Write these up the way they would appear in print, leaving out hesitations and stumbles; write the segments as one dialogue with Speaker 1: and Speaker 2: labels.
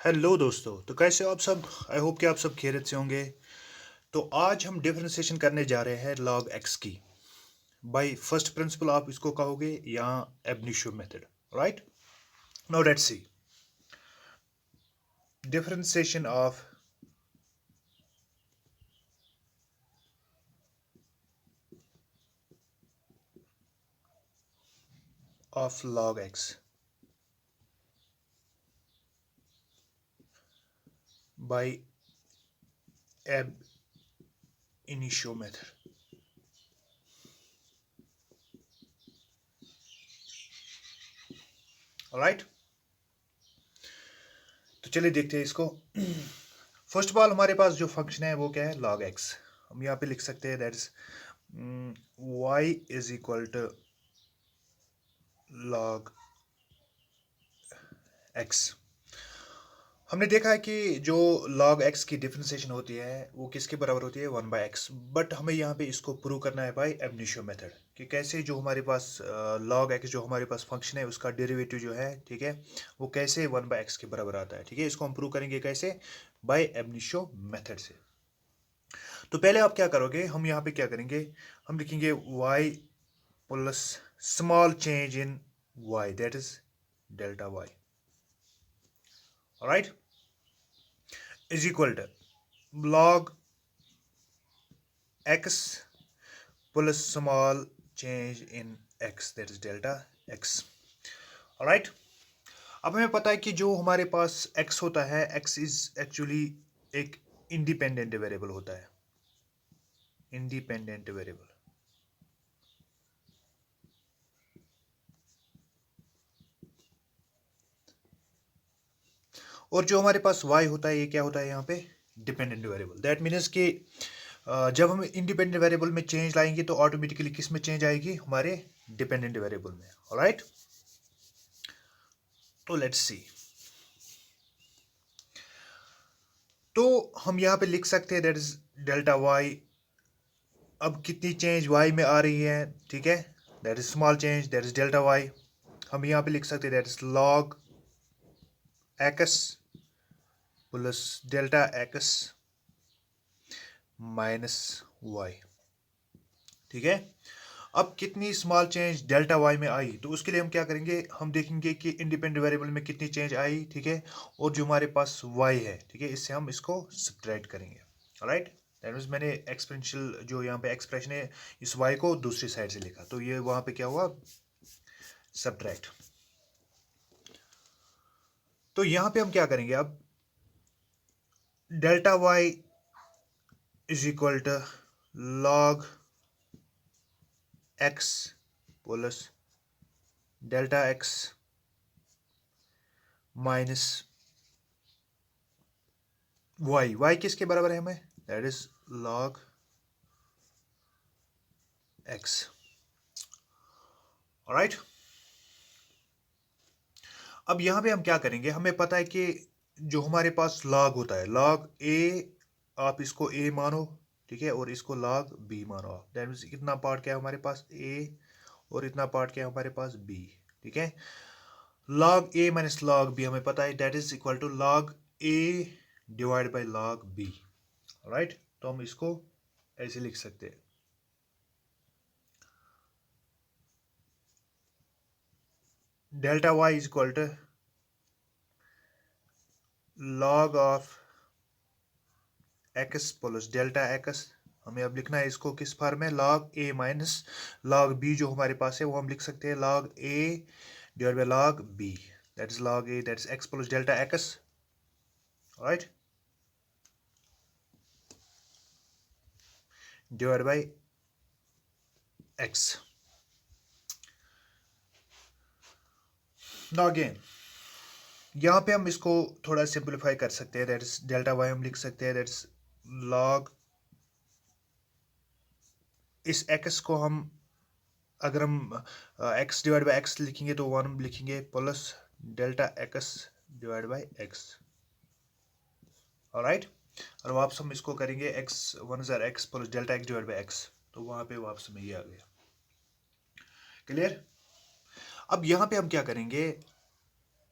Speaker 1: Hello दोस्तों, तो कैसे हो आप सब। आई होप कि आप सब खैरियत से होंगे। तो आज हम डिफरेंशिएशन करने जा रहे हैं लॉग एक्स की। बाय फर्स्ट प्रिंसिपल आप इसको कहोगे या ab initio method. Right, now let's see differentiation of log x by ab initio method. Right, तो चलिए देखते हैं इसको। फर्स्ट ऑफ ऑल हमारे पास जो फंक्शन है वो क्या है, लॉग एक्स। हम यहाँ पे लिख सकते हैं that is y is equal to log x. हमने देखा है कि जो log x की डिफरेंशिएशन होती है वो किसके बराबर होती है, 1/x। बट हमें यहाँ पे इसको प्रूव करना है बाय एब इनिशियो मेथड कि कैसे जो हमारे पास log x जो हमारे पास फंक्शन है उसका डेरिवेटिव जो है, ठीक है, वो कैसे 1/x के बराबर आता है। ठीक है, इसको हम प्रूव करेंगे कैसे, बाय एब इनिशियो मेथड से। तो पहले आप क्या करोगे, हम यहाँ पे क्या करेंगे, हम लिखेंगे y plus small change in y that is delta y। Right, is equal to log x plus small change in x that is delta x। Right, अब हमें पता है कि जो हमारे पास x होता है, x इज एक्चुअली एक इंडिपेंडेंट वेरिएबल होता है, इंडिपेंडेंट वेरिएबल। और जो हमारे पास y होता है ये क्या होता है यहाँ पे, डिपेंडेंट वेरिएबल। दैट मीन्स कि जब हम इंडिपेंडेंट वेरिएबल में चेंज लाएंगे तो ऑटोमेटिकली किस में चेंज आएगी, हमारे डिपेंडेंट वेरिएबल में। राइट, तो लेट्स सी। तो हम यहाँ पे लिख सकते हैं दैट इज डेल्टा वाई। अब कितनी चेंज y में आ रही है, ठीक है, that is small change, that is delta y। हम यहाँ पे लिख सकते हैं that is log x plus delta x minus y. ठीक है, अब कितनी स्मॉल चेंज डेल्टा वाई में आई, तो उसके लिए हम क्या करेंगे, हम देखेंगे कि इंडिपेंडेंट वेरिएबल में कितनी चेंज आई। ठीक है, और जो हमारे पास y है, ठीक है, इससे हम इसको सब्ट्रैक्ट करेंगे। राइट, दैट मीन्स मैंने एक्सपेंशियल जो यहाँ पे एक्सप्रेशन है इस y को दूसरी साइड से लिखा, तो ये वहां पे क्या हुआ, सब्ट्रैक्ट। तो यहां पे हम क्या करेंगे, अब delta y is equal to log x plus delta x minus y. Y किसके बराबर है हमें, that is log x. Right, अब यहां पे हम क्या करेंगे, हमें पता है कि जो हमारे पास लॉग होता है, लॉग ए, आप इसको ए मानो, ठीक है, और इसको लॉग बी मानो आप। दैट मीन्स इतना पार्ट क्या है हमारे पास ए और इतना पार्ट क्या है हमारे पास बी। ठीक है, log A minus log B हमें पता है that is equal to log A divide by log B. Right, तो हम इसको ऐसे लिख सकते हैं, delta y is equal to log of x plus delta x. हमें अब लिखना है इसको किस फॉर्म में, log A minus log B जो हमारे पास है वो हम लिख सकते हैं log A divide by log B, that is log A, that is x plus delta x. Right, divide by x. Now again यहाँ पे हम इसको थोड़ा सिंप्लीफाई कर सकते हैं, दैट इज डेल्टा वाई हम लिख सकते हैं दैट इज लॉग, इस एक्स को हम अगर हम एक्स डिवाइड बाई एक्स लिखेंगे तो वन लिखेंगे plus delta x divide by x. Right, और वापस हम इसको करेंगे x one jar x plus delta x divide by x, तो वहां पे वापस में ये आ गया। क्लियर, अब यहां पे हम क्या करेंगे,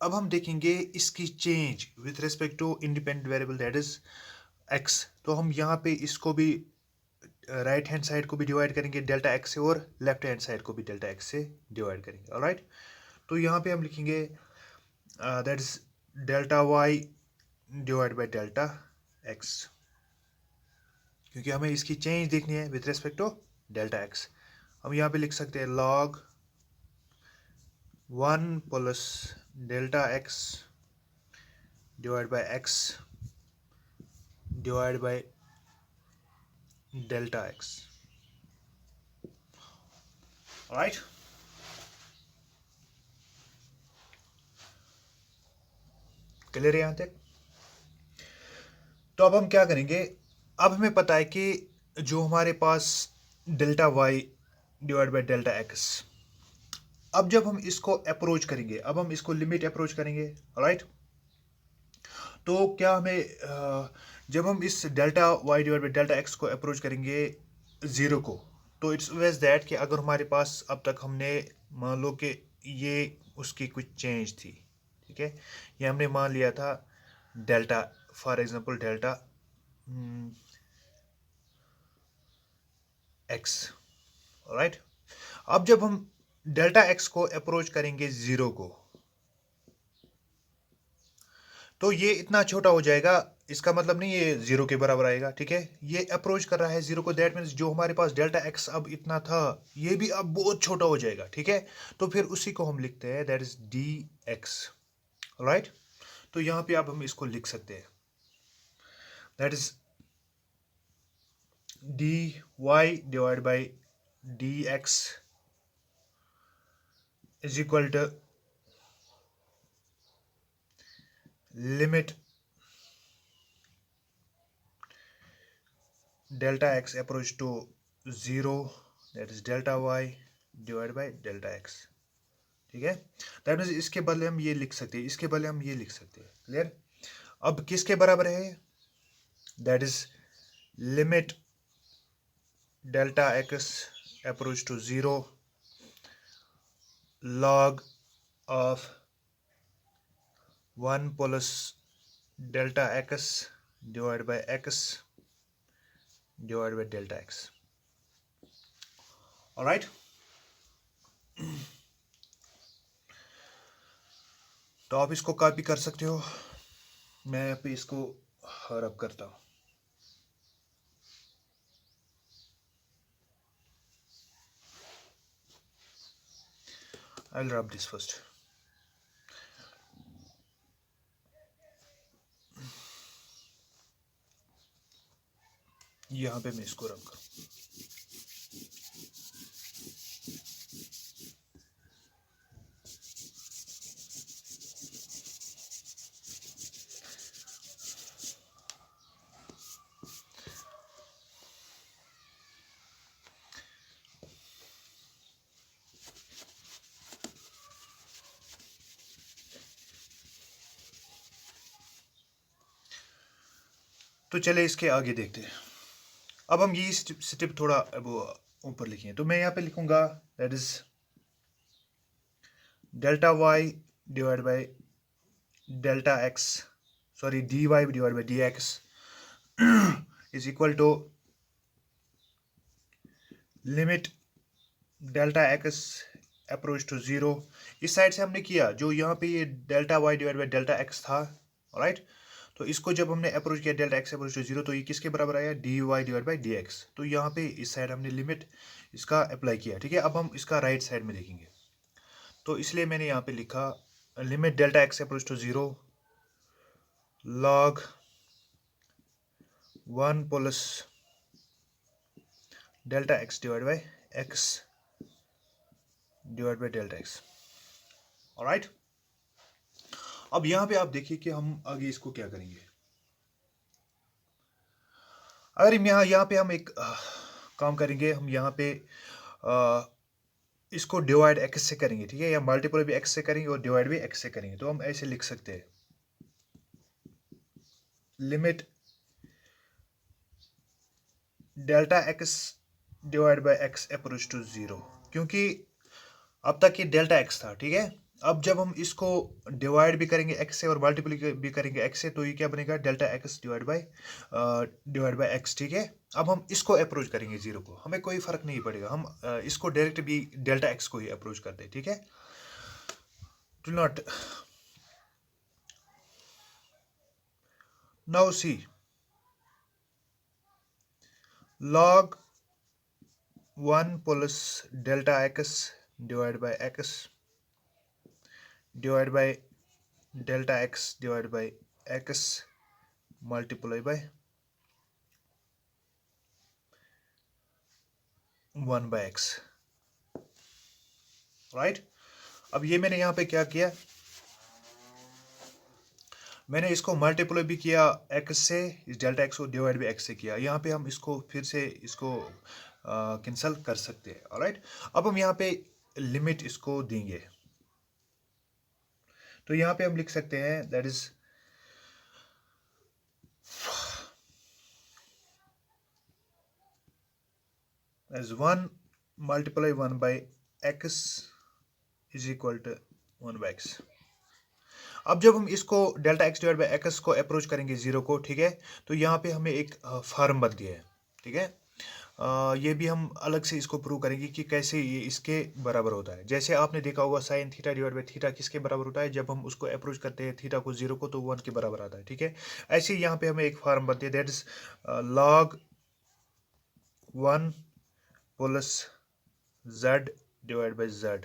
Speaker 1: अब हम देखेंगे इसकी change with respect to independent variable that is x. तो हम यहाँ पे इसको भी राइट हैंड साइड को भी डिवाइड करेंगे डेल्टा एक्स से और लेफ्ट हैंड साइड को भी डेल्टा एक्स से डिवाइड करेंगे। ऑलराइट, तो यहाँ पे हम लिखेंगे that is delta Y divide by delta x, क्योंकि हमें इसकी चेंज देखनी है with respect to delta x. हम यहाँ पे लिख सकते हैं log 1 plus delta x divide by x divide by delta x. Right, clear है यहाँ तक? तो अब हम क्या करेंगे, अब हमें पता है कि जो हमारे पास delta Y divide by delta X, अब जब हम इसको अप्रोच करेंगे, अब हम इसको लिमिट अप्रोच करेंगे। राइट, तो क्या हमें जब हम इस delta Y divide by delta x को अप्रोच करेंगे ज़ीरो को, तो इट्स वेज दैट कि अगर हमारे पास अब तक हमने मान लो कि ये उसकी कुछ चेंज थी, ठीक है, ये हमने मान लिया था delta, for example delta x. Right, अब जब हम डेल्टा एक्स को अप्रोच करेंगे ज़ीरो को, तो ये इतना छोटा हो जाएगा, इसका मतलब नहीं ये जीरो के बराबर आएगा। ठीक है, ये अप्रोच कर रहा है जीरो को, दैट मीन्स जो हमारे पास डेल्टा एक्स अब इतना था ये भी अब बहुत छोटा हो जाएगा। ठीक है, तो फिर उसी को हम लिखते हैं that is d x. Right, तो यहां पे अब हम इसको लिख सकते हैं that is d y divide by d x is equal to limit delta x approach to zero that is delta Y divide by delta x. ठीक है, दैट मीन्स इसके बदले हम ये लिख सकते हैं, इसके बदले हम ये लिख सकते हैं। क्लियर? अब किसके बराबर है? That is limit delta x approach to zero log of 1 plus delta x divide by x divide by delta x. Alright, तो आप इसको कॉपी कर सकते हो, मैं यहाँ पे इसको रब करता हूँ। I'll rub this first. यहाँ पे मैं इसको रब करूँ। तो चले इसके आगे देखते हैं। अब हम ये स्टेप थोड़ा वो ऊपर लिखें, तो मैं यहाँ पे लिखूंगा that is delta Y divide by delta x, sorry d y divide by d x is equal to limit delta x approach to zero. इस साइड से हमने किया, जो यहाँ पे ये delta Y divide by delta x था। Right, तो इसको जब हमने अप्रोच किया delta x approach to zero, तो ये किसके बराबर आया? D y divide by d x. तो यहाँ पे इस साइड हमने लिमिट इसका अप्लाई किया। ठीक है, अब हम इसका राइट साइड में देखेंगे, तो इसलिए मैंने यहाँ पे लिखा limit delta x approach to zero log 1 plus delta x divide by x divide by delta x. Alright, अब यहां पे आप देखिए कि हम आगे इसको क्या करेंगे। अगर हम यहाँ पे हम एक काम करेंगे, हम यहाँ पे इसको डिवाइड एक्स से करेंगे। ठीक है, या मल्टीपल भी एक्स से करेंगे और डिवाइड भी एक्स से करेंगे, तो हम ऐसे लिख सकते हैं limit delta x divide by x approach to zero, क्योंकि अब तक ये डेल्टा एक्स था। ठीक है, अब जब हम इसको डिवाइड भी करेंगे x से और मल्टीप्लाई भी करेंगे x से, तो ये क्या बनेगा, delta x divide by x, ठीक है। अब हम इसको अप्रोच करेंगे जीरो को, हमें कोई फर्क नहीं पड़ेगा, हम इसको डायरेक्ट भी डेल्टा x को ही अप्रोच करते हैं, ठीक है। Do not now see log 1 plus delta x divide by x divide by delta x divide by x multiply by 1 by x, right. अब ये मैंने यहाँ पे क्या किया, मैंने इसको मल्टीप्लाई भी किया x से, इस डेल्टा x को डिवाइड भी x से किया। यहाँ पे हम इसको फिर से इसको कैंसिल कर सकते हैं, ऑलराइट। अब हम यहाँ पे लिमिट इसको देंगे, तो यहाँ पे हम लिख सकते हैं that is as 1 multiply 1 by x is equal to 1 by x। अब जब हम इसको delta x divide by x को अप्रोच करेंगे जीरो को, ठीक है, तो यहाँ पे हमें एक फॉर्म बन गया है, ठीक है। ये भी हम अलग से इसको प्रूव करेंगे कि कैसे ये इसके बराबर होता है। जैसे आपने देखा होगा sine theta divide by theta किसके बराबर होता है, जब हम उसको अप्रोच करते हैं थीटा को जीरो को, तो 1 के बराबर आता है, ठीक है। ऐसे ही यहाँ पे हमें एक फॉर्म बनती है that is log 1 plus z divide by z,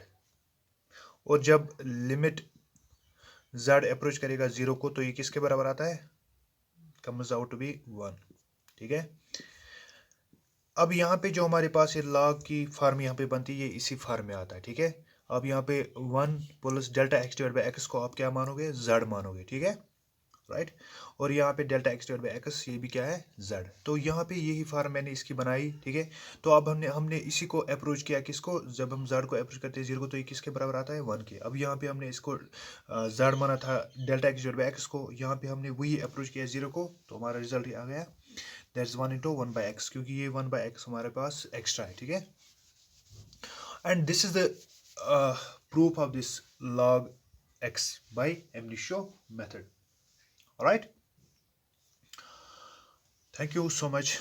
Speaker 1: और जब लिमिट z अप्रोच करेगा जीरो को, तो ये किसके बराबर आता है, कम्स आउट टू बी 1, ठीक है। अब यहाँ पे जो हमारे पास ये log की फॉर्म यहाँ पे बनती है, ये इसी फॉर्म में आता है, ठीक है। अब यहाँ पे 1 plus delta x divide by x को आप क्या मानोगे, z मानोगे, ठीक है, राइट। और यहाँ पे delta x divide by x ये भी क्या है, z। तो यहाँ पे यही फॉर्म मैंने इसकी बनाई, ठीक है। तो अब हमने इसी को अप्रोच किया, किसको, जब हम z को अप्रोच करते हैं जीरो को, तो ये किसके बराबर आता है, 1 के। अब यहाँ पे हमने इसको z माना था delta x divide by x को, यहाँ पे हमने वही अप्रोच किया जीरो को, तो हमारा रिजल्ट ये आ गया, दैट्स 1 इंटू 1 बाई एक्स, क्योंकि ये 1 बाई एक्स हमारे पास एक्स्ट्रा है, ठीक है। And this is the proof of this log x by ab initio method, all right। Thank you so much.